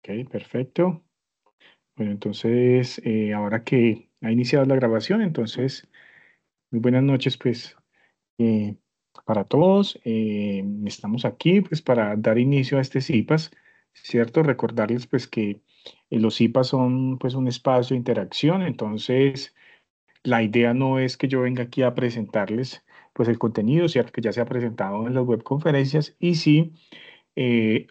Ok, perfecto. Bueno, entonces, ahora que ha iniciado la grabación, entonces, muy buenas noches, pues, eh, para todos. Estamos aquí, pues, para dar inicio a este CIPAS, ¿cierto? Recordarles, pues, que los CIPAS son, pues, un espacio de interacción. Entonces, la idea no es que yo venga aquí a presentarles, pues, el contenido, ¿cierto? Que ya se ha presentado en las webconferencias, y sí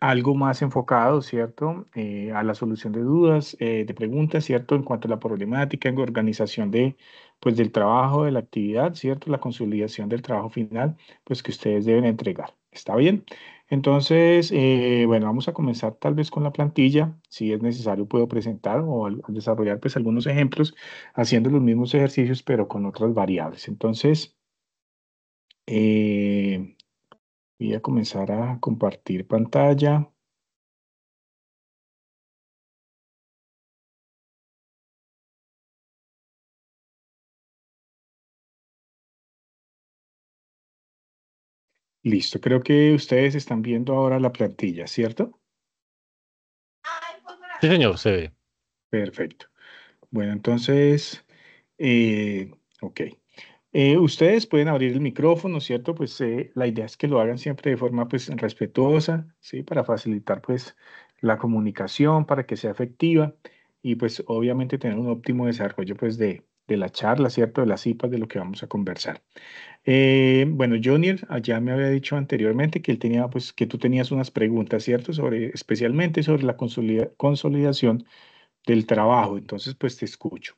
algo más enfocado, ¿cierto? A la solución de dudas, de preguntas, ¿cierto? En cuanto a la problemática, en organización de, pues, del trabajo, de la actividad, ¿cierto? La consolidación del trabajo final, pues, que ustedes deben entregar. ¿Está bien? Entonces, bueno, vamos a comenzar tal vez con la plantilla. Si es necesario, puedo presentar o desarrollar, pues, algunos ejemplos haciendo los mismos ejercicios, pero con otras variables. Entonces, eh, voy a comenzar a compartir pantalla. Listo, creo que ustedes están viendo ahora la plantilla, ¿cierto? Sí, señor, se ve. Perfecto. Bueno, entonces, eh, ok. Ustedes pueden abrir el micrófono, ¿cierto? Pues la idea es que lo hagan siempre de forma, pues, respetuosa, ¿sí? Para facilitar, pues, la comunicación, para que sea efectiva y, pues, obviamente tener un óptimo desarrollo, pues, de la charla, ¿cierto? De las cipas, de lo que vamos a conversar. Bueno, Jonier allá me había dicho anteriormente que él tenía, pues, que tú tenías unas preguntas, ¿cierto? Sobre, especialmente sobre la consolidación del trabajo. Entonces, pues te escucho.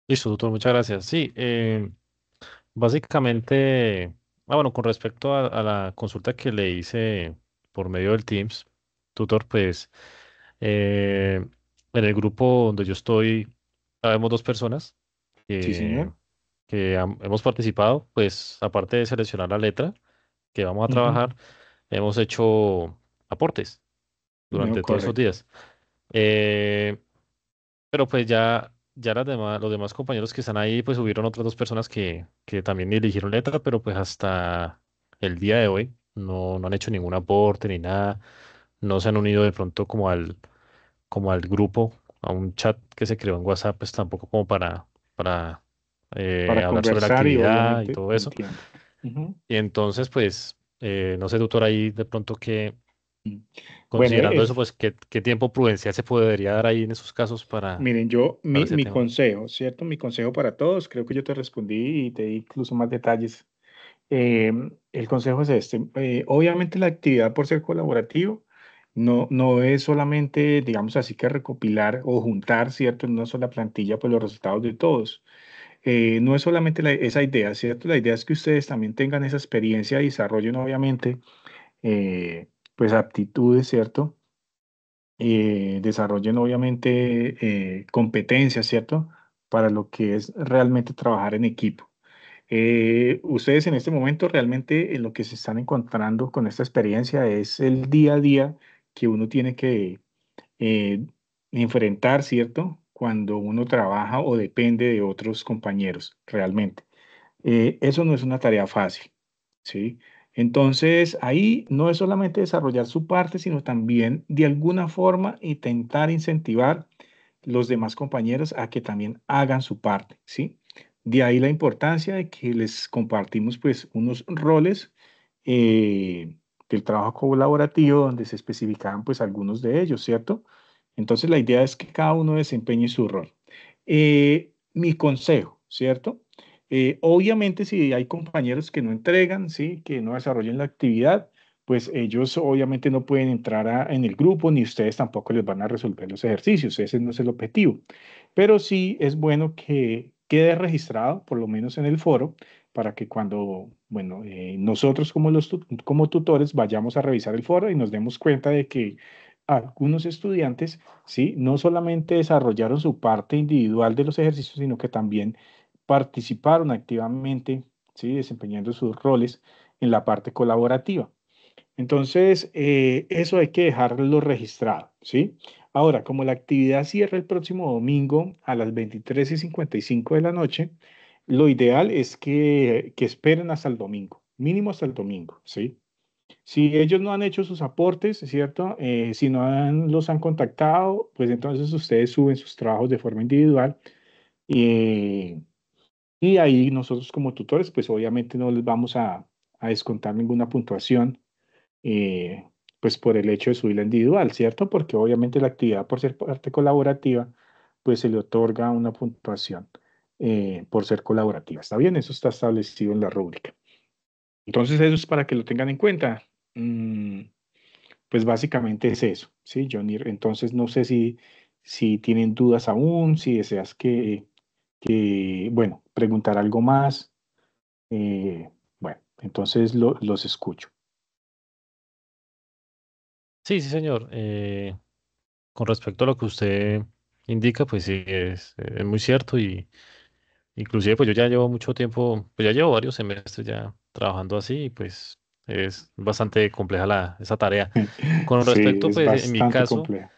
Listo, doctor, muchas gracias. Sí, básicamente, bueno, con respecto a la consulta que le hice por medio del Teams, tutor, pues eh, en el grupo donde yo estoy, habemos dos personas Sí, que, señor. hemos participado, pues aparte de seleccionar la letra que vamos a Ujú. trabajar, hemos hecho aportes No, durante todos esos correcto. días. Eh, Pero pues ya los demás compañeros que están ahí, pues hubieron otras dos personas que también eligieron letra, pero pues hasta el día de hoy no han hecho ningún aporte ni nada, no se han unido de pronto como al grupo, a un chat que se creó en WhatsApp, pues tampoco como para Para hablar sobre la conversar y actividad y obviamente todo eso. entiendo. Ujú. Y entonces, pues, no sé, doctor, ahí de pronto que, Mm. Bueno, considerando eso, pues, ¿qué tiempo prudencial se podría dar ahí en esos casos miren, yo, para ese mi tema? consejo, ¿cierto? Mi consejo para todos, creo que yo te respondí y te di incluso más detalles. El consejo es este. Obviamente la actividad por ser colaborativo no es solamente, digamos así, que recopilar o juntar, ¿cierto? En una sola plantilla, pues los resultados de todos. No es solamente esa idea, ¿cierto? La idea es que ustedes también tengan esa experiencia y desarrollen, obviamente, pues aptitudes, ¿cierto? Desarrollen, obviamente, competencias, ¿cierto? Para lo que es realmente trabajar en equipo. Ustedes en este momento realmente en lo que se están encontrando con esta experiencia es el día a día que uno tiene que eh, enfrentar, ¿cierto? Cuando uno trabaja o depende de otros compañeros, realmente. Eso no es una tarea fácil, ¿sí? Entonces, ahí no es solamente desarrollar su parte, sino también de alguna forma intentar incentivar los demás compañeros a que también hagan su parte, ¿sí? De ahí la importancia de que les compartimos pues unos roles del trabajo colaborativo donde se especificaban pues algunos de ellos, ¿cierto? Entonces la idea es que cada uno desempeñe su rol. Mi consejo, ¿cierto? Obviamente si hay compañeros que no entregan, ¿sí? Que no desarrollen la actividad, pues ellos obviamente no pueden entrar en el grupo, ni ustedes tampoco les van a resolver los ejercicios, ese no es el objetivo. Pero sí es bueno que quede registrado, por lo menos en el foro, para que cuando, bueno, nosotros como, como tutores vayamos a revisar el foro y nos demos cuenta de que algunos estudiantes, sí, no solamente desarrollaron su parte individual de los ejercicios, sino que también participaron activamente, sí, desempeñando sus roles en la parte colaborativa. Entonces, eso hay que dejarlo registrado, ¿sí? Ahora, como la actividad cierra el próximo domingo a las 23:55 de la noche, lo ideal es que esperen hasta el domingo, mínimo hasta el domingo, ¿sí? Si ellos no han hecho sus aportes, ¿cierto? Si no los han contactado, pues entonces ustedes suben sus trabajos de forma individual. eh, y ahí nosotros como tutores, pues obviamente no les vamos a descontar ninguna puntuación, eh, pues por el hecho de subirla individual, ¿cierto? Porque obviamente la actividad por ser parte colaborativa, pues se le otorga una puntuación por ser colaborativa. ¿Está bien? Eso está establecido en la rúbrica. Entonces eso es para que lo tengan en cuenta. Mm, pues básicamente es eso, ¿sí, Johnny? Entonces no sé si tienen dudas aún, si deseas bueno, preguntar algo más. Bueno, entonces los escucho. Sí, sí, señor. Con respecto a lo que usted indica, pues sí, es muy cierto y inclusive pues yo ya llevo mucho tiempo, pues ya llevo varios semestres ya trabajando así y pues es bastante compleja esa tarea. Con Sí, respecto es pues en mi bastante caso, complejo.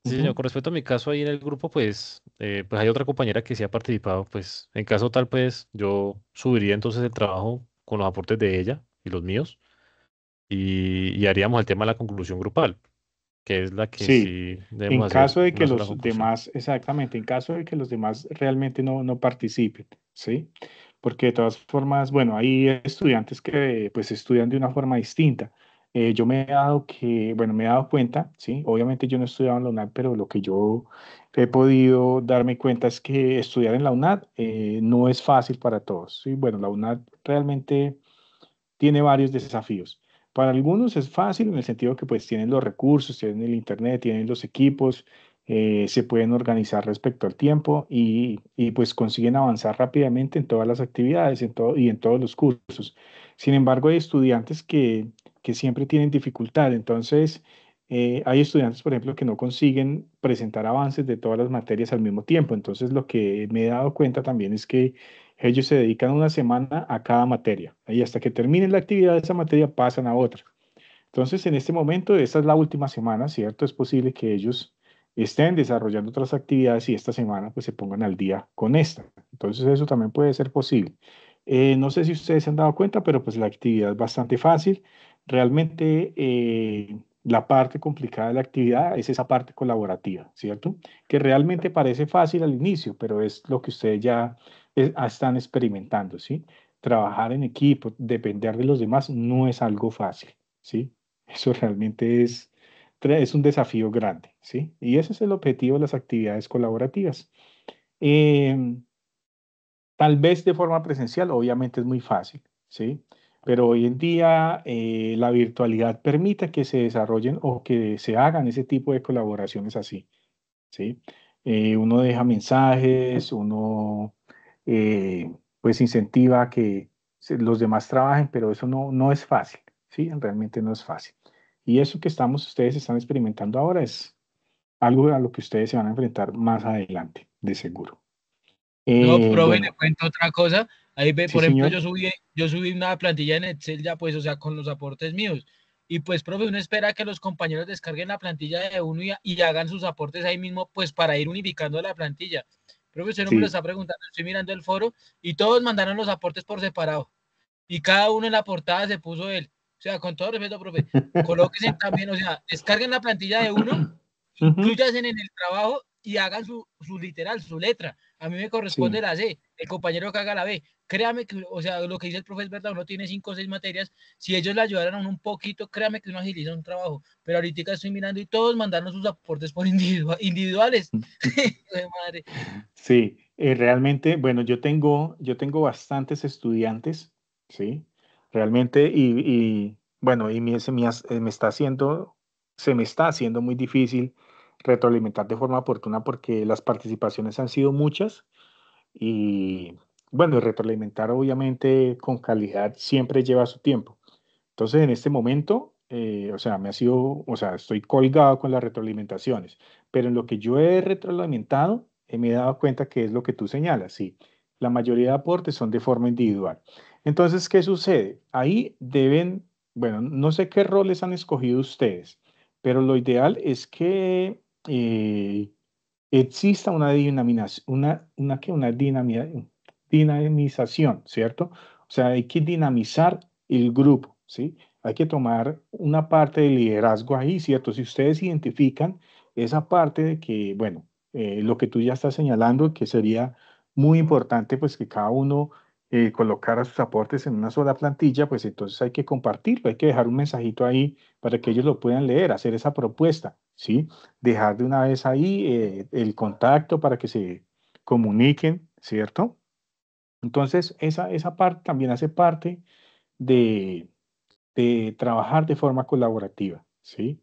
sí señor, Ujú. con respecto a mi caso ahí en el grupo pues hay otra compañera que sí ha participado, pues en caso tal pues yo subiría entonces el trabajo con los aportes de ella y los míos y haríamos el tema de la conclusión grupal, que es la que Sí, sí en debemos hacer caso de que una sola los conclusión. demás, exactamente, en caso de que los demás realmente no participen, ¿sí? Porque de todas formas, bueno, hay estudiantes que pues estudian de una forma distinta. Yo me he dado bueno, me he dado cuenta, ¿sí? Obviamente yo no he estudiado en la UNAD, pero lo que yo he podido darme cuenta es que estudiar en la UNAD no es fácil para todos, ¿sí? Bueno, la UNAD realmente tiene varios desafíos. Para algunos es fácil en el sentido que pues tienen los recursos, tienen el internet, tienen los equipos, se pueden organizar respecto al tiempo y pues consiguen avanzar rápidamente en todas las actividades en todo, y en todos los cursos. Sin embargo, hay estudiantes que siempre tienen dificultad. Entonces, hay estudiantes, por ejemplo, que no consiguen presentar avances de todas las materias al mismo tiempo. Entonces, lo que me he dado cuenta también es que ellos se dedican una semana a cada materia y hasta que terminen la actividad de esa materia pasan a otra. Entonces, en este momento, esta es la última semana, ¿cierto? Es posible que ellos estén desarrollando otras actividades y esta semana pues se pongan al día con esta. Entonces, eso también puede ser posible. No sé si ustedes se han dado cuenta, pero pues la actividad es bastante fácil. Realmente la parte complicada de la actividad es esa parte colaborativa, ¿cierto? Que realmente parece fácil al inicio, pero es lo que ustedes ya están experimentando, ¿sí? Trabajar en equipo, depender de los demás, no es algo fácil, ¿sí? Eso realmente es un desafío grande, ¿sí? Y ese es el objetivo de las actividades colaborativas. Eh, Tal vez de forma presencial, obviamente es muy fácil, ¿sí? Pero hoy en día la virtualidad permite que se desarrollen o que se hagan ese tipo de colaboraciones así, ¿sí? Uno deja mensajes, uno pues incentiva a que los demás trabajen, pero eso no es fácil, ¿sí? Realmente no es fácil. Y eso que ustedes están experimentando ahora es algo a lo que ustedes se van a enfrentar más adelante, de seguro. No, profe, le Bueno, cuento otra cosa. Ahí ve, sí, por ejemplo, señor. yo subí una plantilla en Excel ya, pues, o sea, con los aportes míos. Y pues, profe, uno espera que los compañeros descarguen la plantilla de uno y hagan sus aportes ahí mismo, pues, para ir unificando la plantilla. Profe, usted no me lo Sí. está preguntando, estoy mirando el foro y todos mandaron los aportes por separado. Y cada uno en la portada se puso él. O sea, con todo respeto, profe, colóquense también, o sea, descarguen la plantilla de uno, Ujú. incluyanse en el trabajo y hagan su literal, su letra. A mí me corresponde Sí. la C, el compañero que haga la B. Créame que, o sea, lo que dice el profe es verdad, uno tiene 5 o 6 materias. Si ellos le ayudaran a uno un poquito, créame que uno agiliza un trabajo. Pero ahorita estoy mirando y todos mandaron sus aportes por individuales. Madre. Sí, realmente, bueno, yo tengo bastantes estudiantes, ¿sí? Realmente, bueno, se me está haciendo muy difícil retroalimentar de forma oportuna porque las participaciones han sido muchas y, bueno, retroalimentar obviamente con calidad siempre lleva su tiempo. Entonces, en este momento, o sea, o sea, estoy colgado con las retroalimentaciones, pero en lo que yo he retroalimentado, me he dado cuenta que es lo que tú señalas, sí. La mayoría de aportes son de forma individual. Entonces, ¿qué sucede? Ahí deben, bueno, no sé qué roles han escogido ustedes, pero lo ideal es que exista una dinamización, ¿cierto? O sea, hay que dinamizar el grupo, ¿sí? hay que tomar una parte de liderazgo ahí, ¿cierto? Si ustedes identifican esa parte de que, bueno, lo que tú ya estás señalando, que sería muy importante, pues que cada uno colocara sus aportes en una sola plantilla, pues entonces hay que compartirlo, hay que dejar un mensajito ahí para que ellos lo puedan leer, hacer esa propuesta, ¿sí? Dejar de una vez ahí el contacto para que se comuniquen, ¿cierto? Entonces, esa parte también hace parte de, de trabajar de forma colaborativa, ¿sí?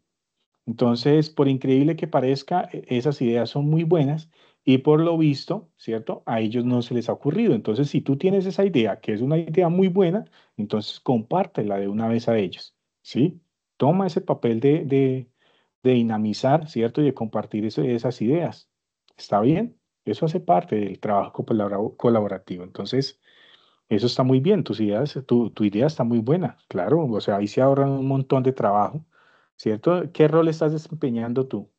Entonces, por increíble que parezca, esas ideas son muy buenas y por lo visto, ¿cierto? A ellos no se les ha ocurrido. Entonces, si tú tienes esa idea, que es una idea muy buena, entonces compártela de una vez a ellos, ¿sí? Toma ese papel de dinamizar, ¿cierto? Y de compartir esas ideas. ¿Está bien? Eso hace parte del trabajo colaborativo. Entonces, eso está muy bien, tus ideas, tu idea está muy buena, claro, o sea, ahí se ahorran un montón de trabajo, ¿cierto? ¿Qué rol estás desempeñando tú?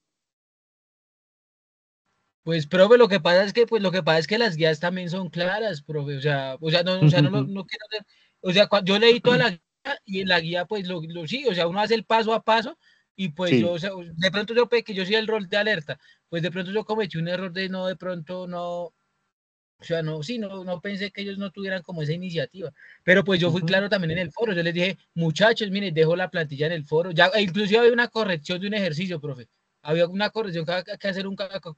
Pues, profe, lo que pasa es que, pues, lo que pasa es que las guías también son claras, profe. O sea, no quiero ser, o sea, yo leí toda la guía y en la guía, pues, sí, o sea, uno hace el paso a paso y pues yo, Sí. o sea, de pronto yo que yo soy el rol de alerta, pues de pronto yo cometí un error de no, de pronto no, o sea, no, sí, no pensé que ellos no tuvieran como esa iniciativa, pero pues yo fui Ujú. claro también en el foro, yo les dije, muchachos, miren, dejo la plantilla en el foro, ya, inclusive había una corrección de un ejercicio, profe, había una corrección que había que hacer,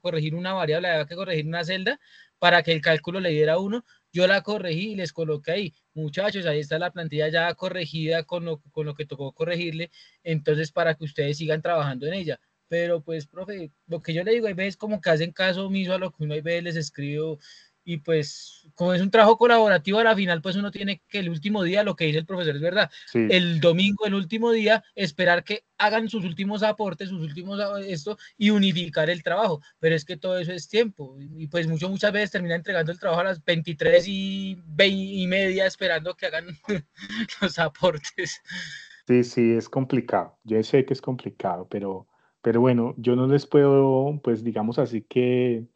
corregir una variable, había que corregir una celda para que el cálculo le diera uno, yo la corregí y les coloqué ahí, muchachos, ahí está la plantilla ya corregida con lo que tocó corregirle, entonces para que ustedes sigan trabajando en ella. Pero pues, profe, lo que yo le digo, hay veces como que hacen caso omiso a lo que uno hay veces les escribo y pues como es un trabajo colaborativo a la final pues uno tiene que el último día, lo que dice el profesor es verdad, Sí. el domingo, el último día, esperar que hagan sus últimos aportes, sus últimos esto y unificar el trabajo, pero es que todo eso es tiempo y pues muchas veces termina entregando el trabajo a las 23 y, 20 y media esperando que hagan los aportes. Sí, sí, es complicado. Yo sé que es complicado, pero bueno, yo no les puedo, pues digamos así que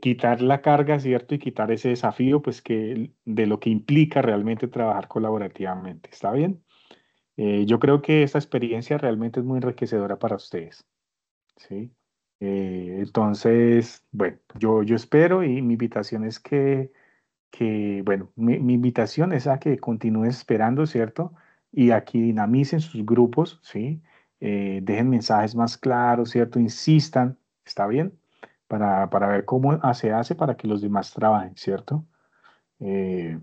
quitar la carga, ¿cierto? Y quitar ese desafío, pues que de lo que implica realmente trabajar colaborativamente. ¿Está bien? Yo creo que esta experiencia realmente es muy enriquecedora para ustedes, ¿sí? Entonces, bueno, yo espero y mi invitación es bueno, mi invitación es a que continúes esperando, ¿cierto? Y aquí dinamicen sus grupos, ¿sí? Dejen mensajes más claros, ¿cierto? Insistan, ¿está bien? Para ver cómo se hace para que los demás trabajen, ¿cierto? Eh,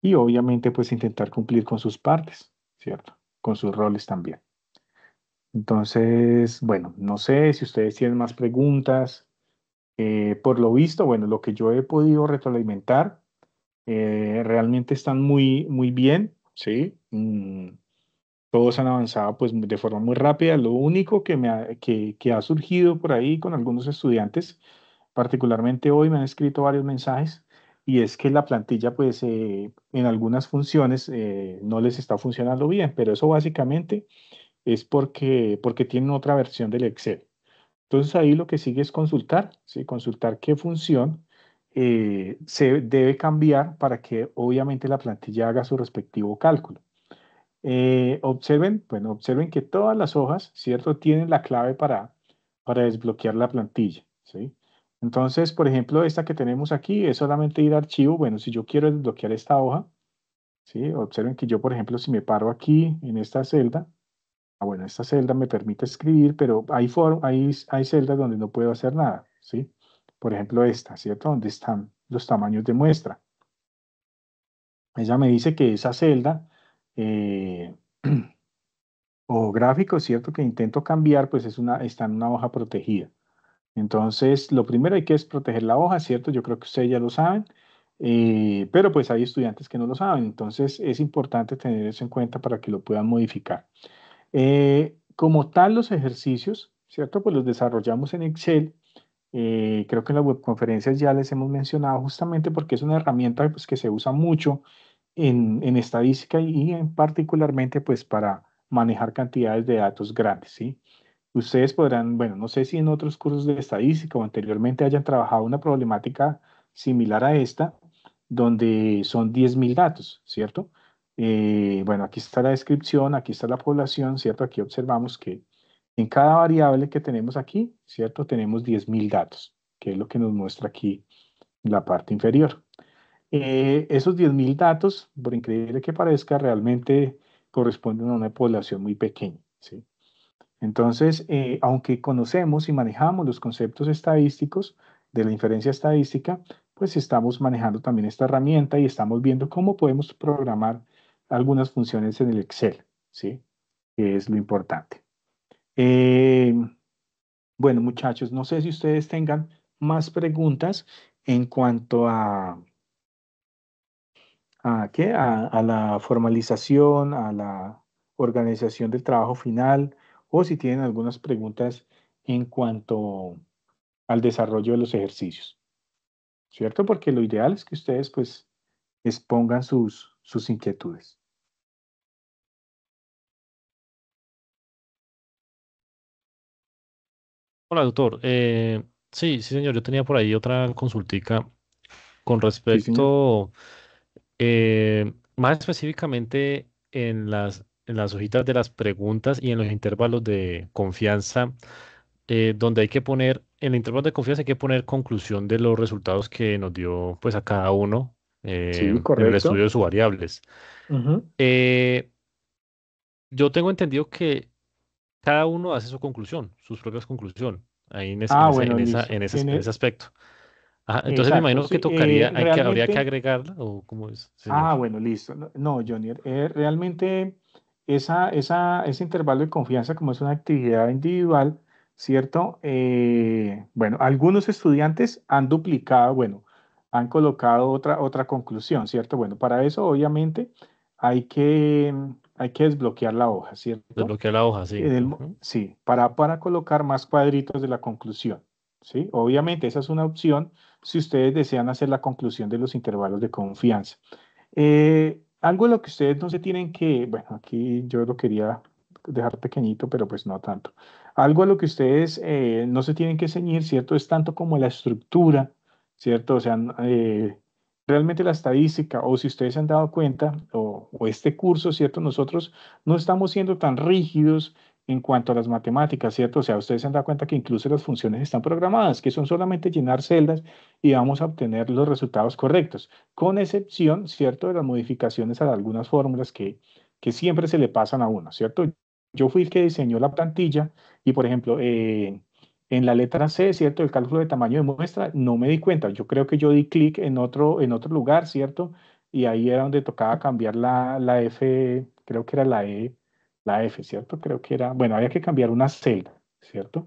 y obviamente, pues intentar cumplir con sus partes, ¿cierto? Con sus roles también. Entonces, bueno, no sé si ustedes tienen más preguntas. Por lo visto, bueno, lo que yo he podido retroalimentar realmente están muy bien, ¿sí? Todos han avanzado pues de forma muy rápida. Lo único que ha surgido por ahí con algunos estudiantes, particularmente hoy me han escrito varios mensajes, y es que la plantilla pues en algunas funciones no les está funcionando bien, pero eso básicamente es porque tienen otra versión del Excel. Entonces ahí lo que sigue es consultar, ¿sí? Consultar qué función se debe cambiar para que obviamente la plantilla haga su respectivo cálculo. Observen que todas las hojas, ¿cierto? Tienen la clave para desbloquear la plantilla, ¿sí? Entonces, por ejemplo, esta que tenemos aquí es solamente ir a archivo. Bueno, si yo quiero desbloquear esta hoja, ¿sí? Observen que yo, por ejemplo, si me paro aquí en esta celda, bueno, esta celda me permite escribir, pero hay celdas donde no puedo hacer nada, ¿sí? Por ejemplo, esta, ¿cierto? Donde están los tamaños de muestra. Ella me dice que esa celda eh, o gráfico, ¿cierto? Que intento cambiar, pues está en una hoja protegida. Entonces, lo primero hay que es proteger la hoja, ¿cierto? Yo creo que ustedes ya lo saben, pero pues hay estudiantes que no lo saben. Entonces, es importante tener eso en cuenta para que lo puedan modificar. Como tal, los ejercicios, ¿cierto? Pues los desarrollamos en Excel. Creo que en las webconferencias ya les hemos mencionado justamente porque es una herramienta pues, que se usa mucho en estadística y en particularmente pues para manejar cantidades de datos grandes, ¿sí? Ustedes podrán, bueno, no sé si en otros cursos de estadística o anteriormente hayan trabajado una problemática similar a esta, donde son 10.000 datos, ¿cierto? Bueno, aquí está la descripción, aquí está la población, ¿cierto? Aquí observamos que en cada variable que tenemos aquí, ¿cierto? Tenemos 10.000 datos, que es lo que nos muestra aquí en la parte inferior. Esos 10.000 datos, por increíble que parezca, realmente corresponden a una población muy pequeña, ¿sí? Entonces, aunque conocemos y manejamos los conceptos estadísticos de la inferencia estadística, pues estamos manejando también esta herramienta y estamos viendo cómo podemos programar algunas funciones en el Excel, ¿sí? Que es lo importante. Eh, bueno, muchachos, no sé si ustedes tengan más preguntas en cuanto a la formalización, a la organización del trabajo final, o si tienen algunas preguntas en cuanto al desarrollo de los ejercicios, ¿cierto? Porque lo ideal es que ustedes pues expongan sus inquietudes. Hola, doctor. Sí, sí, señor. Yo tenía por ahí otra consultica con Sí, señor. respecto, más específicamente en las hojitas de las preguntas y en los intervalos de confianza, donde hay que poner, en el intervalo de confianza hay que poner conclusión de los resultados que nos dio pues a cada uno Sí, en el estudio correcto. de sus variables. Ujú. Eh, yo tengo entendido que cada uno hace su conclusión, sus propias conclusiones, ahí Ah, bueno, listo. en ese aspecto. Ajá, entonces me Exacto, imagino que sí. tocaría, habría que Realmente. agregarla, o cómo es, señor. Ah, bueno, listo. No, no, Johnny, realmente ese intervalo de confianza, como es una actividad individual, ¿cierto? Bueno, algunos estudiantes han duplicado, bueno, han colocado otra conclusión, ¿cierto? Bueno, para eso obviamente hay que desbloquear la hoja, ¿cierto? Desbloquear la hoja, sí. Ujú. Sí, para colocar más cuadritos de la conclusión, ¿sí? Obviamente esa es una opción si ustedes desean hacer la conclusión de los intervalos de confianza. Algo de lo que ustedes no se tienen que, bueno, aquí yo lo quería dejar pequeñito, pero pues no tanto. Algo a lo que ustedes no se tienen que ceñir, ¿cierto? Es tanto como la estructura, ¿cierto? O sea, realmente la estadística, o si ustedes se han dado cuenta, o este curso, ¿cierto? Nosotros no estamos siendo tan rígidos en cuanto a las matemáticas, ¿cierto? O sea, ustedes se han dado cuenta que incluso las funciones están programadas, que son solamente llenar celdas y vamos a obtener los resultados correctos con excepción, ¿cierto?, de las modificaciones a algunas fórmulas que siempre se le pasan a uno, ¿cierto? Yo fui el que diseñó la plantilla y, por ejemplo, en la letra C, ¿cierto?, el cálculo de tamaño de muestra, no me di cuenta. Yo creo que yo di clic en otro lugar, ¿cierto? Y ahí era donde tocaba cambiar la F, creo que era la F, ¿cierto? Creo que era, bueno, había que cambiar una celda, ¿cierto?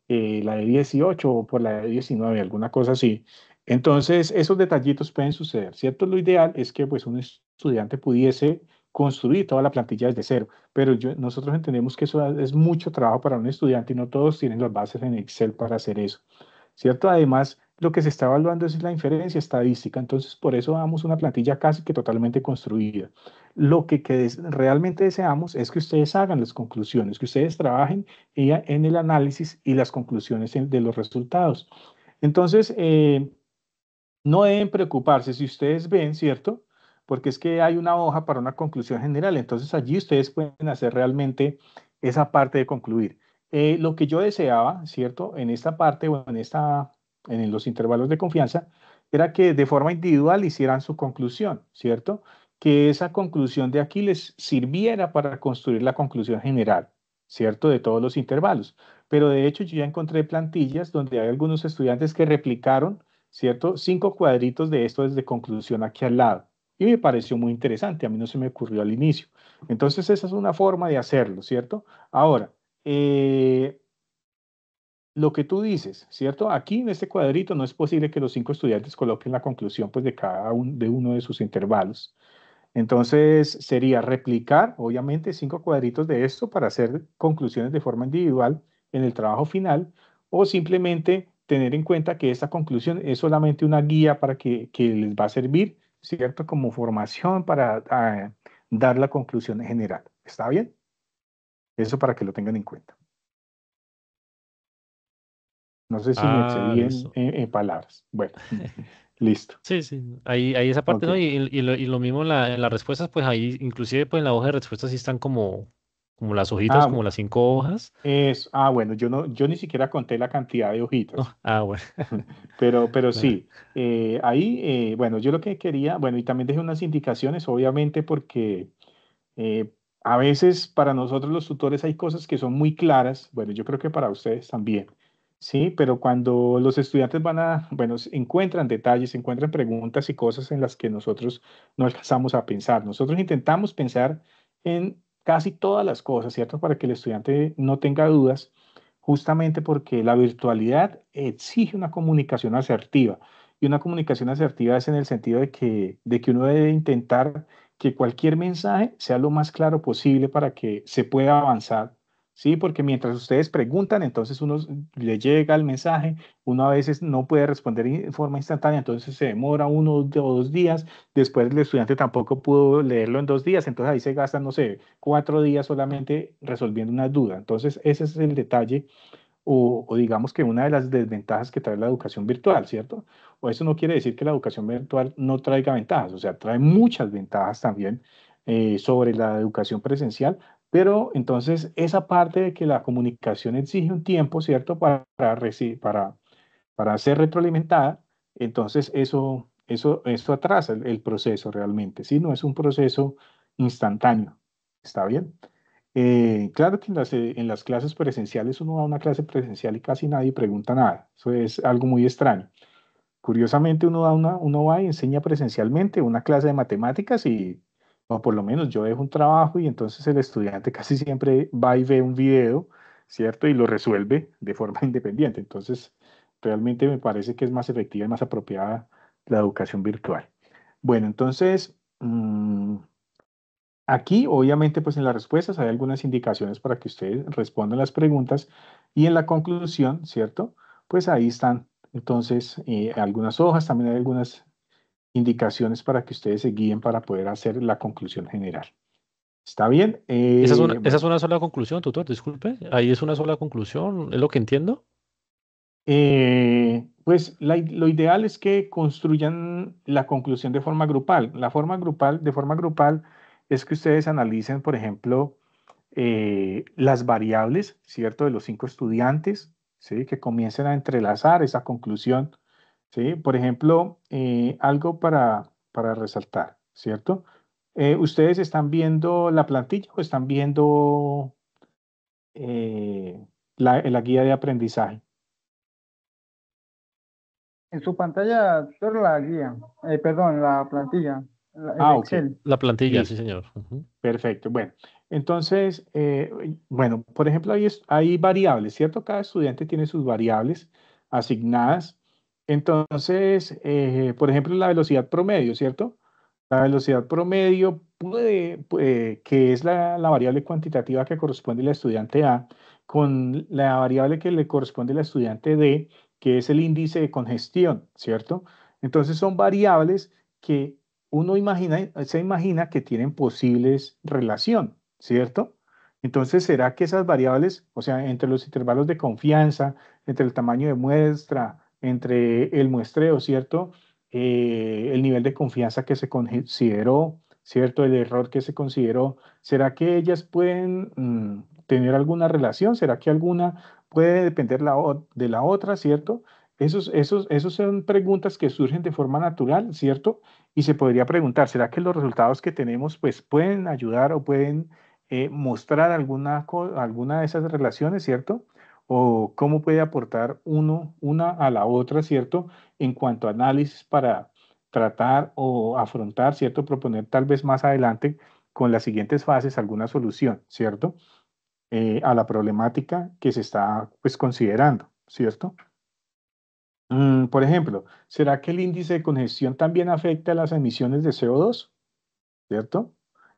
La de 18 o por la de 19, alguna cosa así. Entonces, esos detallitos pueden suceder, ¿cierto? Lo ideal es que pues un estudiante pudiese construir toda la plantilla desde cero, pero nosotros entendemos que eso es mucho trabajo para un estudiante y no todos tienen las bases en Excel para hacer eso, ¿cierto? Además, lo que se está evaluando es la inferencia estadística, entonces por eso damos una plantilla casi que totalmente construida. Lo que realmente deseamos es que ustedes hagan las conclusiones, que ustedes trabajen en el análisis y las conclusiones de los resultados. Entonces, no deben preocuparse si ustedes ven, ¿cierto? Porque es que hay una hoja para una conclusión general, entonces allí ustedes pueden hacer realmente esa parte de concluir. Lo que yo deseaba, ¿cierto? En esta parte o en los intervalos de confianza, era que de forma individual hicieran su conclusión, ¿cierto? Que esa conclusión de aquí les sirviera para construir la conclusión general, ¿cierto? De todos los intervalos. Pero de hecho yo ya encontré plantillas donde hay algunos estudiantes que replicaron, ¿cierto? 5 cuadritos de esto desde conclusión aquí al lado. Y me pareció muy interesante, a mí no se me ocurrió al inicio. Entonces, esa es una forma de hacerlo, ¿cierto? Ahora, lo que tú dices, ¿cierto? Aquí en este cuadrito no es posible que los 5 estudiantes coloquen la conclusión pues, de uno de sus intervalos. Entonces, sería replicar, obviamente, 5 cuadritos de esto para hacer conclusiones de forma individual en el trabajo final, o simplemente tener en cuenta que esta conclusión es solamente una guía para que les va a servir, ¿cierto? Como formación para dar la conclusión general. ¿Está bien? Eso para que lo tengan en cuenta. No sé si me Ah, excedí en, listo. en palabras. Bueno, Listo. Sí, sí, ahí esa parte, Ok. ¿no? Y lo mismo en las respuestas, pues ahí, inclusive, pues en la hoja de respuestas sí están como las hojitas, Ah, como las 5 hojas. bueno, yo ni siquiera conté la cantidad de hojitas. No, ah, bueno. Pero Nada. sí, ahí, bueno, yo lo que quería, bueno, y también dejé unas indicaciones, obviamente, porque eh, a veces para nosotros los tutores hay cosas que son muy claras, bueno, yo creo que para ustedes también, ¿sí? Pero cuando los estudiantes bueno, encuentran detalles, encuentran preguntas y cosas en las que nosotros no alcanzamos a pensar. Nosotros intentamos pensar en casi todas las cosas, ¿cierto? Para que el estudiante no tenga dudas, justamente porque la virtualidad exige una comunicación asertiva. Y una comunicación asertiva es en el sentido de que uno debe intentar que cualquier mensaje sea lo más claro posible para que se pueda avanzar, ¿sí? Porque mientras ustedes preguntan, entonces uno le llega el mensaje, uno a veces no puede responder en forma instantánea, entonces se demora 1 o 2 días, después el estudiante tampoco pudo leerlo en 2 días, entonces ahí se gastan, no sé, 4 días solamente resolviendo una duda. Entonces ese es el detalle o digamos que una de las desventajas que trae la educación virtual, ¿cierto? O eso no quiere decir que la educación virtual no traiga ventajas, o sea, trae muchas ventajas también sobre la educación presencial, pero entonces esa parte de que la comunicación exige un tiempo, ¿cierto? Para ser retroalimentada, entonces eso atrasa el proceso realmente, ¿sí? No es un proceso instantáneo, ¿está bien? Claro que en las clases presenciales uno da una clase presencial y casi nadie pregunta nada. Eso es algo muy extraño. Curiosamente uno va y enseña presencialmente una clase de matemáticas o por lo menos yo dejo un trabajo y entonces el estudiante casi siempre va y ve un video, ¿cierto? Y lo resuelve de forma independiente. Entonces, realmente me parece que es más efectiva y más apropiada la educación virtual. Bueno, entonces, aquí, obviamente, pues en las respuestas hay algunas indicaciones para que ustedes respondan las preguntas y en la conclusión, ¿cierto? Pues ahí están, entonces, algunas hojas, también hay algunas indicaciones para que ustedes se guíen para poder hacer la conclusión general. ¿Está bien? Esa es Bueno, una sola conclusión, tutor, disculpe. Ahí es una sola conclusión, es lo que entiendo. pues lo ideal es que construyan la conclusión de forma grupal. De forma grupal es que ustedes analicen, por ejemplo, las variables, ¿cierto? De los 5 estudiantes, ¿sí? Que comiencen a entrelazar esa conclusión, ¿sí? Por ejemplo, algo para resaltar, ¿cierto? ¿Ustedes están viendo la plantilla o están viendo la guía de aprendizaje? En su pantalla, doctor, la guía, perdón, la plantilla, el Ah, ok, Excel. La plantilla, sí, listo. señor. Ujú. Perfecto. Bueno, entonces, bueno, por ejemplo, hay variables, ¿cierto? Cada estudiante tiene sus variables asignadas. Entonces, por ejemplo, la velocidad promedio, ¿cierto? La velocidad promedio que es la variable cuantitativa que corresponde al estudiante A, con la variable que le corresponde al estudiante D, que es el índice de congestión, ¿cierto? Entonces, son variables que se imagina que tienen posibles relación, ¿cierto? Entonces, ¿será que esas variables, o sea, entre los intervalos de confianza, entre el tamaño de muestra, entre el muestreo, ¿cierto? El nivel de confianza que se consideró, ¿cierto? El error que se consideró, ¿será que ellas pueden tener alguna relación? ¿Será que alguna puede depender de la otra, ¿cierto? Esos son preguntas que surgen de forma natural, ¿cierto? Y se podría preguntar, ¿será que los resultados que tenemos pues pueden ayudar o pueden mostrar alguna de esas relaciones, ¿cierto? O cómo puede aportar una a la otra, ¿cierto? En cuanto a análisis para tratar o afrontar, ¿cierto? Proponer tal vez más adelante con las siguientes fases alguna solución, ¿cierto? A la problemática que se está pues considerando, ¿cierto? Por ejemplo, ¿será que el índice de congestión también afecta las emisiones de CO2? ¿Cierto?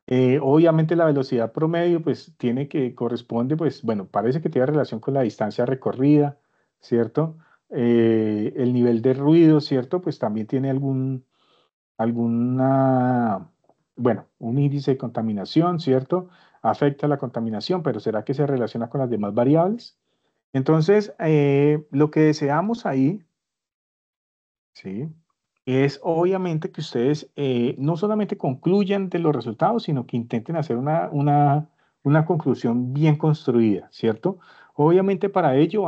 Obviamente la velocidad promedio, pues corresponde, pues bueno, parece que tiene relación con la distancia recorrida, ¿cierto? El nivel de ruido, ¿cierto? Pues también tiene alguna, bueno, un índice de contaminación, ¿cierto? Afecta la contaminación, pero ¿será que se relaciona con las demás variables? Entonces, lo que deseamos ahí, ¿sí? es obviamente que ustedes no solamente concluyan de los resultados, sino que intenten hacer una conclusión bien construida, ¿cierto? Obviamente para ello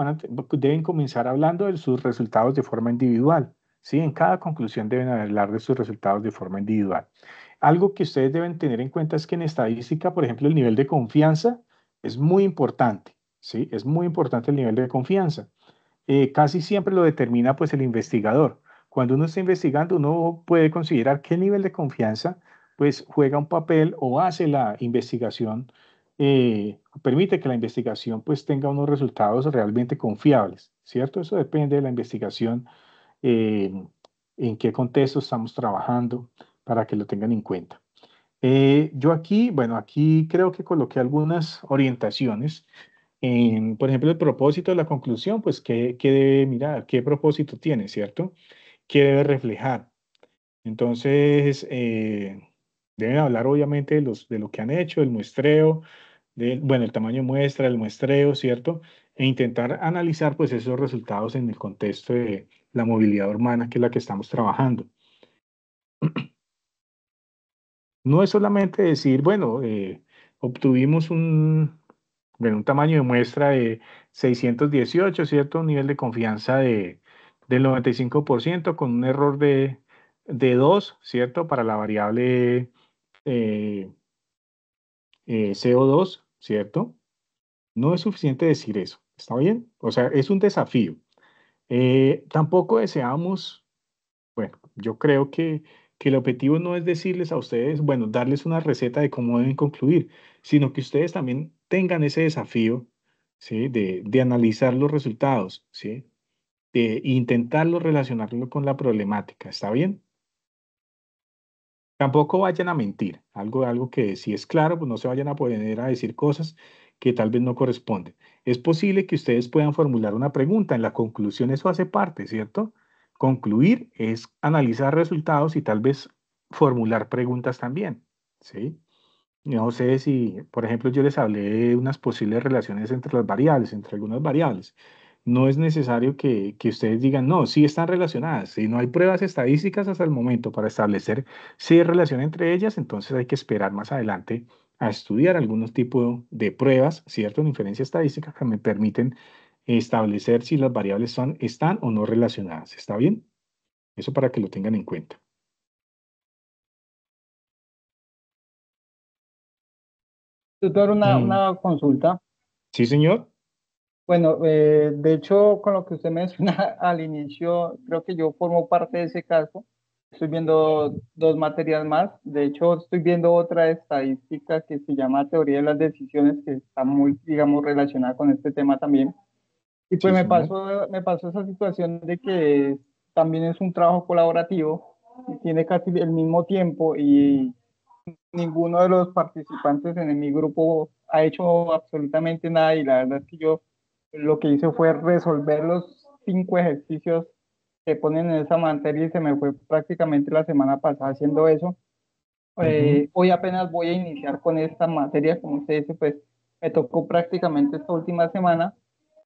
deben comenzar hablando de sus resultados de forma individual, ¿sí? En cada conclusión deben hablar de sus resultados de forma individual. Algo que ustedes deben tener en cuenta es que en estadística, por ejemplo, el nivel de confianza es muy importante, ¿sí? Es muy importante el nivel de confianza. Casi siempre lo determina pues el investigador. Cuando uno está investigando, uno puede considerar qué nivel de confianza pues juega un papel o hace la investigación, permite que la investigación pues tenga unos resultados realmente confiables, ¿cierto? Eso depende de la investigación, eh, en qué contexto estamos trabajando para que lo tengan en cuenta. Yo aquí, bueno, aquí creo que coloqué algunas orientaciones por ejemplo, el propósito, la conclusión, pues, ¿qué debe mirar? ¿Qué propósito tiene, cierto? ¿Qué debe reflejar? Entonces, deben hablar obviamente de lo que han hecho, el muestreo, bueno, el tamaño de muestra, el muestreo, ¿cierto? E intentar analizar, pues, esos resultados en el contexto de la movilidad urbana, que es la que estamos trabajando. No es solamente decir, bueno, obtuvimos bueno, un tamaño de muestra de 618, ¿cierto? Un nivel de confianza del 95% con un error de 2, ¿cierto? Para la variable eh, CO2, ¿cierto? No es suficiente decir eso, ¿está bien? O sea, es un desafío. Tampoco deseamos, bueno, yo creo que el objetivo no es decirles a ustedes, bueno, darles una receta de cómo deben concluir, sino que ustedes también tengan ese desafío, ¿sí? De analizar los resultados, ¿sí? De intentarlo relacionarlo con la problemática, ¿está bien? Tampoco vayan a mentir, algo que si es claro, pues no se vayan a poner a decir cosas que tal vez no corresponden. Es posible que ustedes puedan formular una pregunta, en la conclusión eso hace parte, ¿cierto? Concluir es analizar resultados y tal vez formular preguntas también, ¿sí? No sé si, por ejemplo, yo les hablé de unas posibles relaciones entre las variables, entre algunas variables. No es necesario que ustedes digan, no, sí están relacionadas. Si no hay pruebas estadísticas hasta el momento para establecer si hay relación entre ellas, entonces hay que esperar más adelante a estudiar algunos tipos de pruebas, ¿cierto? En inferencia estadística que me permiten establecer si las variables están o no relacionadas. ¿Está bien? Eso para que lo tengan en cuenta. Tutor, Mm, una consulta. sí, señor. Bueno, de hecho, con lo que usted menciona al inicio, creo que yo formo parte de ese caso. Estoy viendo dos materias más. De hecho, estoy viendo otra estadística que se llama Teoría de las Decisiones, que está muy, digamos, relacionada con este tema también. Y pues Sí, señor. me pasó esa situación de que también es un trabajo colaborativo y tiene casi el mismo tiempo y ninguno de los participantes en mi grupo ha hecho absolutamente nada y la verdad es que yo lo que hice fue resolver los 5 ejercicios que ponen en esa materia y se me fue prácticamente la semana pasada haciendo eso. Ujú. Hoy apenas voy a iniciar con esta materia, como usted dice, pues me tocó prácticamente esta última semana.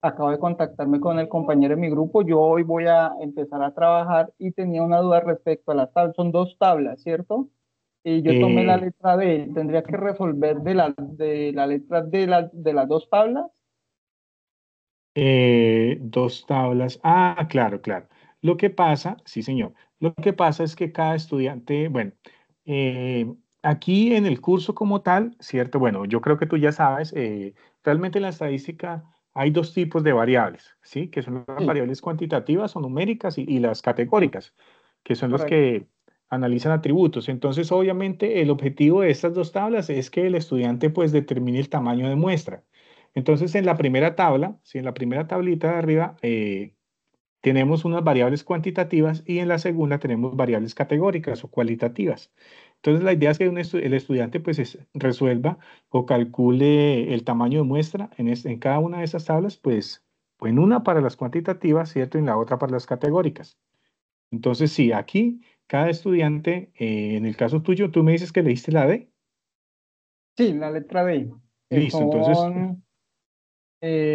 Acabo de contactarme con el compañero de mi grupo. Yo hoy voy a empezar a trabajar y tenía una duda respecto a las tablas. Son dos tablas, ¿cierto? Y yo tomé la Eh, letra B. ¿Tendría que resolver de la letra de las dos tablas? Dos tablas. Ah, claro, claro. Lo que pasa, sí, señor. Lo que pasa es que cada estudiante, bueno, eh, aquí en el curso como tal, ¿cierto? Bueno, yo creo que tú ya sabes, realmente en la estadística hay dos tipos de variables, ¿sí? Que son las Sí, variables cuantitativas o numéricas y las sí, categóricas, que son los correcto. que analizan atributos. Entonces, obviamente, el objetivo de estas dos tablas es que el estudiante pues determine el tamaño de muestra. Entonces, en la primera tabla, si en la primera tablita de arriba tenemos unas variables cuantitativas y en la segunda tenemos variables categóricas o cualitativas. Entonces, la idea es que el estudiante pues resuelva o calcule el tamaño de muestra en cada una de esas tablas, pues en una para las cuantitativas, ¿cierto? Y en la otra para las categóricas. Entonces, sí, aquí cada estudiante, en el caso tuyo, tú me dices que leíste la D. Sí, la letra B, que Listo, entonces, son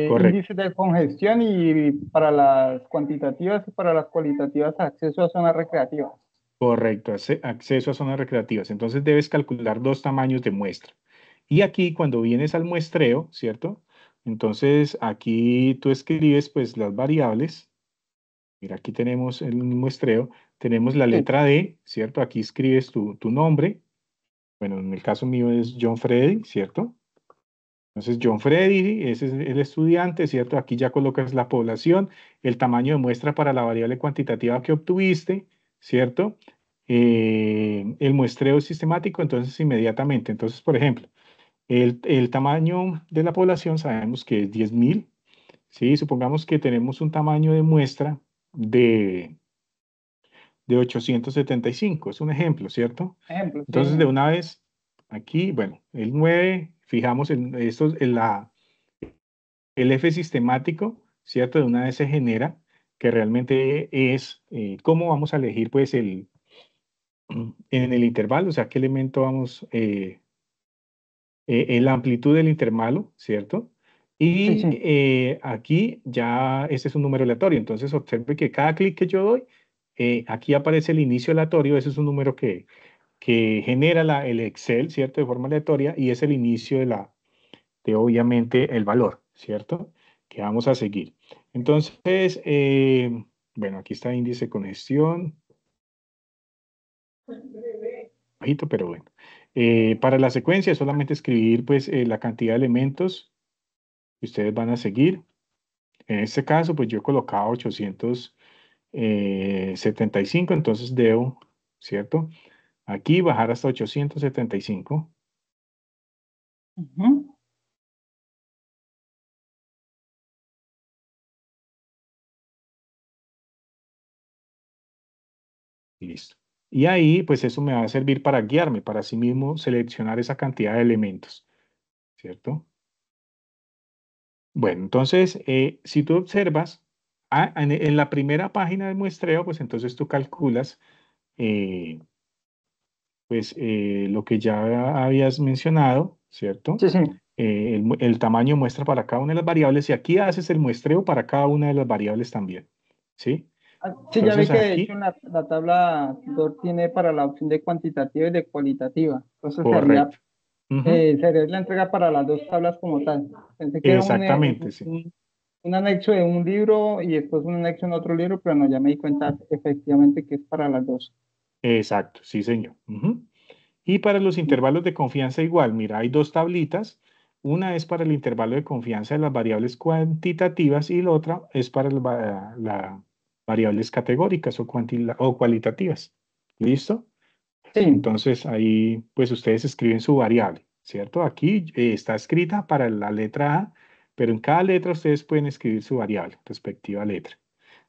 correcto. índices de congestión y para las cuantitativas y para las cualitativas acceso a zonas recreativas. Correcto, acceso a zonas recreativas. Entonces debes calcular dos tamaños de muestra. Y aquí cuando vienes al muestreo, ¿cierto? Entonces aquí tú escribes pues las variables. Mira, aquí tenemos el muestreo. Tenemos la Sí, letra D, ¿cierto? Aquí escribes tu nombre. Bueno, en el caso mío es John Freddy, ¿cierto? Entonces, John Freddy, ese es el estudiante, ¿cierto? Aquí ya colocas la población, el tamaño de muestra para la variable cuantitativa que obtuviste, ¿cierto? El muestreo sistemático, entonces inmediatamente. Entonces, por ejemplo, el tamaño de la población sabemos que es 10.000, ¿sí? Supongamos que tenemos un tamaño de muestra de, de 875, es un ejemplo, ¿cierto? ejemplo, sí, Entonces, de una vez, aquí, bueno, el 9 fijamos el F sistemático, ¿cierto? De una vez se genera, que realmente es cómo vamos a elegir, pues, en el intervalo, o sea, qué elemento vamos, la amplitud del intervalo, ¿cierto? sí, Y sí. aquí ya este es un número aleatorio, entonces observe que cada clic que yo doy, aquí aparece el inicio aleatorio, ese es un número que genera el Excel, ¿cierto? De forma aleatoria, y es el inicio de obviamente el valor, ¿cierto? Que vamos a seguir. Entonces, bueno, aquí está índice de congestión, bajito, pero bueno. Para la secuencia, solamente escribir pues la cantidad de elementos que ustedes van a seguir. En este caso, pues yo he colocado 875, entonces debo, ¿cierto? Aquí bajar hasta 875. Ujú. Y listo. Y ahí, pues eso me va a servir para guiarme, para así mismo seleccionar esa cantidad de elementos, ¿cierto? Bueno, entonces, si tú observas, en la primera página del muestreo, pues entonces tú calculas, eh, pues lo que ya habías mencionado, ¿cierto? Sí, sí. El tamaño muestra para cada una de las variables y aquí haces el muestreo para cada una de las variables también, ¿sí? Ah, sí, ya vi Entonces que de hecho aquí, en la tabla DOR tiene para la opción de cuantitativa y de cualitativa. Entonces correcto. Ujú. sería la entrega para las dos tablas como tal. Pensé que era Exactamente, sí. un anexo de un libro y después un anexo en otro libro, pero no, ya me di cuenta efectivamente que es para las dos. Exacto, sí, señor. Ujú. Y para los intervalos de confianza igual, mira, hay dos tablitas. Una es para el intervalo de confianza de las variables cuantitativas y la otra es para las variables categóricas o cualitativas. ¿Listo? Sí, Entonces ahí pues ustedes escriben su variable, ¿cierto? Aquí está escrita para la letra A, pero en cada letra ustedes pueden escribir su variable, respectiva letra.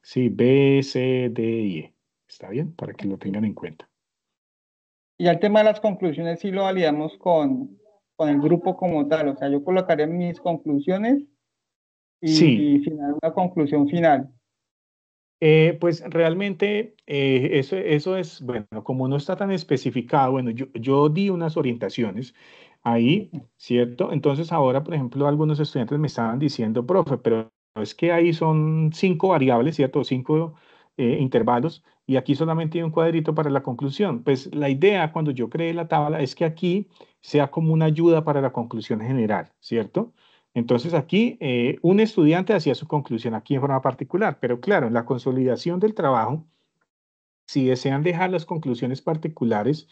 Sí, B, C, D y E. ¿Está bien? Para que lo tengan en cuenta. y el tema de las conclusiones sí lo validamos con el grupo como tal. O sea, yo colocaría mis conclusiones Sí, y final, una conclusión final. pues realmente eso es, bueno, como no está tan especificado, bueno, yo di unas orientaciones ahí, ¿cierto? Entonces ahora, por ejemplo, algunos estudiantes me estaban diciendo, profe, pero es que ahí son 5 variables, ¿cierto? 5 intervalos y aquí solamente hay un cuadrito para la conclusión. Pues la idea cuando yo creé la tabla es que aquí sea como una ayuda para la conclusión general, ¿cierto? Entonces aquí un estudiante hacía su conclusión aquí en forma particular, pero claro, en la consolidación del trabajo, si desean dejar las conclusiones particulares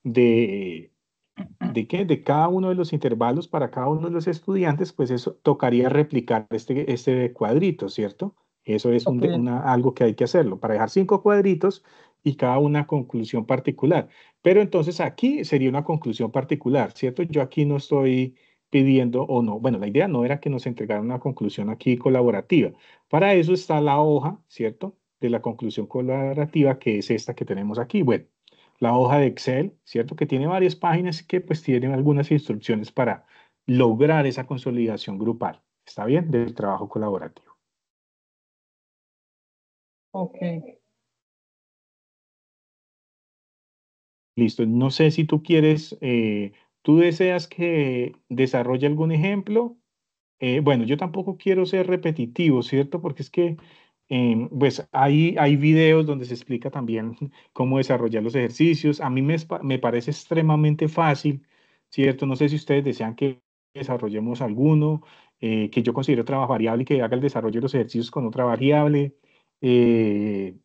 de, de cada uno de los intervalos para cada uno de los estudiantes, pues eso tocaría replicar este cuadrito, ¿cierto? Eso es Ok, algo que hay que hacerlo, para dejar 5 cuadritos y cada una conclusión particular. Pero entonces aquí sería una conclusión particular, ¿cierto? Yo aquí no estoy pidiendo o no, bueno, la idea no era que nos entregaran una conclusión aquí colaborativa. Para eso está la hoja, ¿cierto? De la conclusión colaborativa, que es esta que tenemos aquí. Bueno, la hoja de Excel, ¿cierto? Que tiene varias páginas que pues tienen algunas instrucciones para lograr esa consolidación grupal, ¿está bien? Del trabajo colaborativo. ok. Listo. No sé si tú quieres, tú deseas que desarrolle algún ejemplo. Bueno, yo tampoco quiero ser repetitivo, ¿cierto? Porque es que Pues hay videos donde se explica también cómo desarrollar los ejercicios. A mí me parece extremadamente fácil, ¿cierto? No sé si ustedes desean que desarrollemos alguno, que yo considero otra variable y que haga el desarrollo de los ejercicios con otra variable. Eh,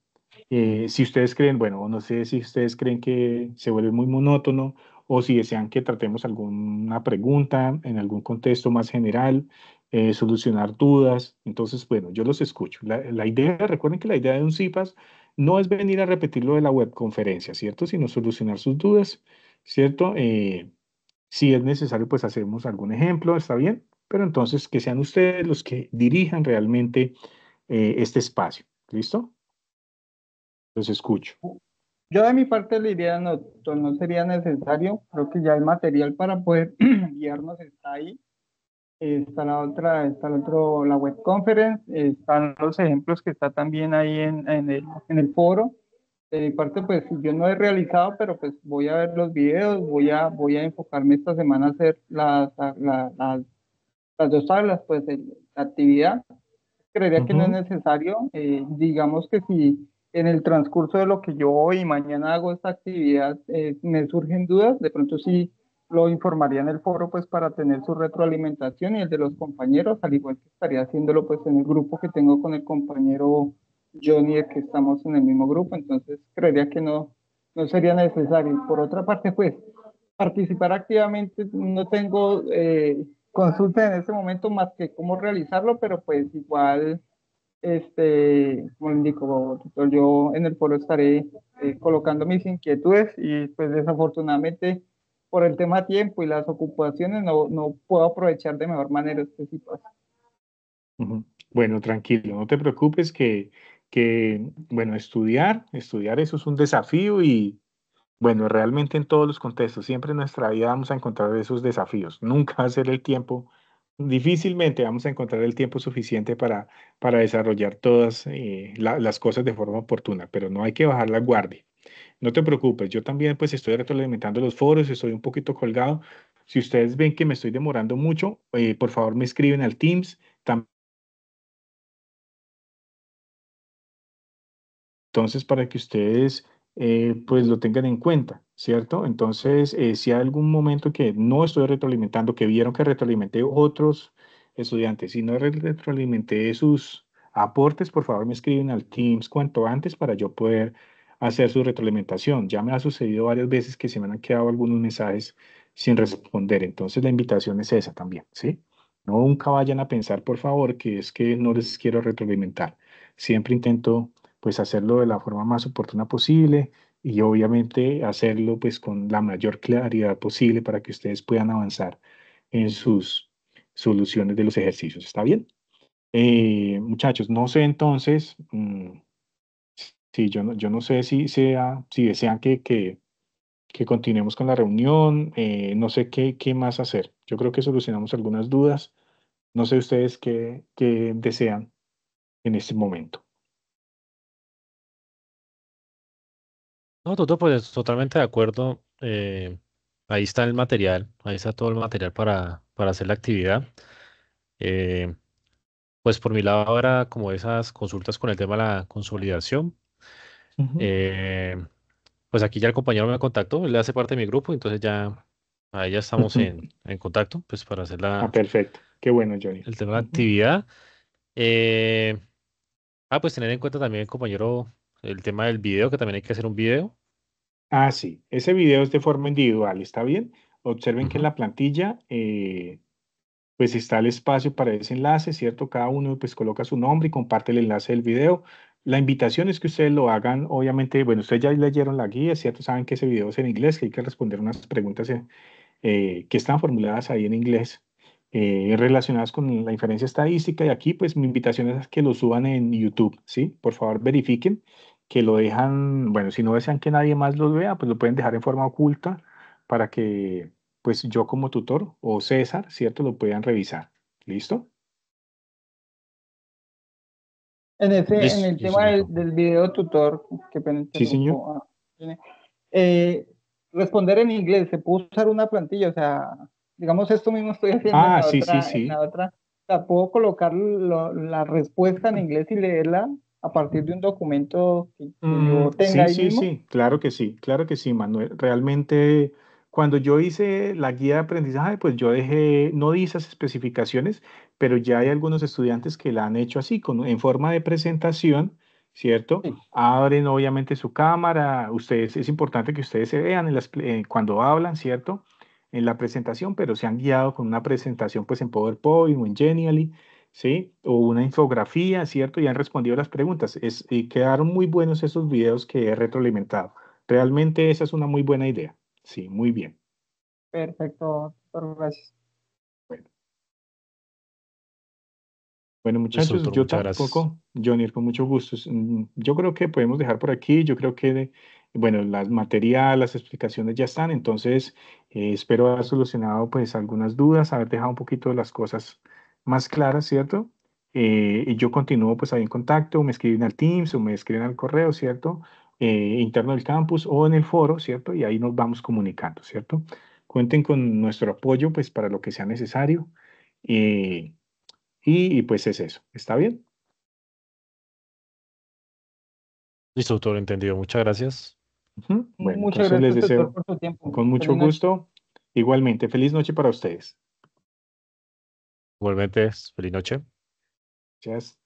si ustedes creen, bueno, no sé si ustedes creen que se vuelve muy monótono o si desean que tratemos alguna pregunta en algún contexto más general, solucionar dudas. Entonces, bueno, yo los escucho. La idea, recuerden que la idea de un CIPAS no es venir a repetir lo de la webconferencia, ¿cierto? Sino solucionar sus dudas, ¿cierto? Si es necesario, pues hacemos algún ejemplo, ¿está bien? Pero entonces que sean ustedes los que dirijan realmente este espacio. ¿Listo? Los escucho. Yo de mi parte le diría, no, no sería necesario, creo que ya el material para poder guiarnos está ahí. Está la otra, está el otro, la web conference, están los ejemplos que está también ahí en el foro. De mi parte, pues yo no he realizado, pero pues voy a ver los videos, voy a enfocarme esta semana a hacer las dos tablas, pues la actividad. Creería que no es Ujú. necesario. Digamos que si en el transcurso de lo que yo hoy y mañana hago esta actividad me surgen dudas, de pronto sí lo informaría en el foro pues para tener su retroalimentación y el de los compañeros, al igual que estaría haciéndolo pues en el grupo que tengo con el compañero Johnny, de que estamos en el mismo grupo, entonces creería que no, no sería necesario. Por otra parte, pues participar activamente no tengo consulta en este momento más que cómo realizarlo, pero pues igual, como le indico, tutor, yo en el foro estaré colocando mis inquietudes y pues desafortunadamente por el tema tiempo y las ocupaciones no puedo aprovechar de mejor manera este sitio. Ujú. Bueno, tranquilo, no te preocupes bueno, estudiar eso es un desafío y, bueno, realmente en todos los contextos, siempre en nuestra vida vamos a encontrar esos desafíos. Nunca va a ser el tiempo, difícilmente vamos a encontrar el tiempo suficiente para desarrollar todas las cosas de forma oportuna, pero no hay que bajar la guardia. No te preocupes, yo también pues estoy retroalimentando los foros, estoy un poquito colgado. Si ustedes ven que me estoy demorando mucho, por favor me escriben al Teams. Entonces, para que ustedes pues lo tengan en cuenta, ¿cierto? Entonces, si hay algún momento que no estoy retroalimentando, que vieron que retroalimenté otros estudiantes y no retroalimenté sus aportes, por favor me escriben al Teams cuanto antes para yo poder hacer su retroalimentación. Ya me ha sucedido varias veces que se me han quedado algunos mensajes sin responder. Entonces, la invitación es esa también, ¿sí? No, nunca vayan a pensar, por favor, que es que no les quiero retroalimentar. Siempre intento pues hacerlo de la forma más oportuna posible y obviamente hacerlo pues con la mayor claridad posible para que ustedes puedan avanzar en sus soluciones de los ejercicios. ¿Está bien? Muchachos, no sé entonces, sí, yo no sé si desean que continuemos con la reunión, no sé qué más hacer. Yo creo que solucionamos algunas dudas. No sé ustedes qué desean en este momento. No, Toto, pues totalmente de acuerdo. Ahí está el material, ahí está todo el material para hacer la actividad. Eh, pues por mi lado ahora como esas consultas con el tema de la consolidación. Ujú. Eh, pues aquí ya el compañero me contactó, él hace parte de mi grupo, entonces ya ahí ya estamos en contacto, pues para hacer Ah, perfecto. Qué bueno, Johnny. el tema de la Ujú. actividad. Eh, pues tener en cuenta también, compañero, el tema del video, que también hay que hacer un video. Ah, sí, ese video es de forma individual, ¿está bien? Observen que en Ujú. la plantilla, pues está el espacio para ese enlace, ¿cierto? Cada uno pues coloca su nombre y comparte el enlace del video. La invitación es que ustedes lo hagan, obviamente, bueno, ustedes ya leyeron la guía, ¿cierto? Saben que ese video es en inglés, que hay que responder unas preguntas que están formuladas ahí en inglés, relacionadas con la inferencia estadística. Y aquí, pues, mi invitación es a que lo suban en YouTube, ¿sí? Por favor, verifiquen que lo dejan, bueno, si no desean que nadie más lo vea, pues lo pueden dejar en forma oculta para que, pues, yo como tutor o César, ¿cierto? Lo puedan revisar. ¿Listo? En Listo, el listo, tema Toto. del video tutor, que pena Sí, señor. interrumpo, eh, responder en inglés, se puede usar una plantilla, o sea, digamos esto mismo estoy haciendo Sí, sí, en la sí. otra, o sea, puedo colocar la respuesta en inglés y leerla a partir de un documento que yo Sí, tenga ahí sí, mismo. sí, claro que sí, Manuel. Realmente, cuando yo hice la guía de aprendizaje, pues yo dejé, no di esas especificaciones, pero ya hay algunos estudiantes que la han hecho así, en forma de presentación, ¿cierto? Sí, Abren obviamente su cámara, ustedes, es importante que ustedes se vean cuando hablan, ¿cierto? En la presentación, pero se han guiado con una presentación pues en PowerPoint o en Genially, ¿sí? O una infografía, ¿cierto? Y han respondido las preguntas. Y quedaron muy buenos esos videos que he retroalimentado. Realmente esa es una muy buena idea. Sí, muy bien. perfecto, doctor, gracias. Bueno, bueno, Listo, muchachos, doctor, yo muchas gracias. tampoco, Johnny, con mucho gusto. Yo creo que podemos dejar por aquí. Yo creo que, bueno, las materiales, las explicaciones ya están. Entonces, espero haber solucionado pues algunas dudas, haber dejado un poquito las cosas más claras, ¿cierto? Y yo continúo pues ahí en contacto, me escriben al Teams o me escriben al correo, ¿cierto? Interno del campus o en el foro, ¿cierto? Y ahí nos vamos comunicando, ¿cierto? Cuenten con nuestro apoyo pues para lo que sea necesario. Eh, pues es eso. ¿Está bien? Listo, doctor, entendido. Muchas gracias. Ujú. Bueno, Muchas entonces les gracias, doctor, deseo por su tiempo. con mucho Feliz noche. gusto. Igualmente, feliz noche para ustedes. Igualmente, feliz noche. Gracias.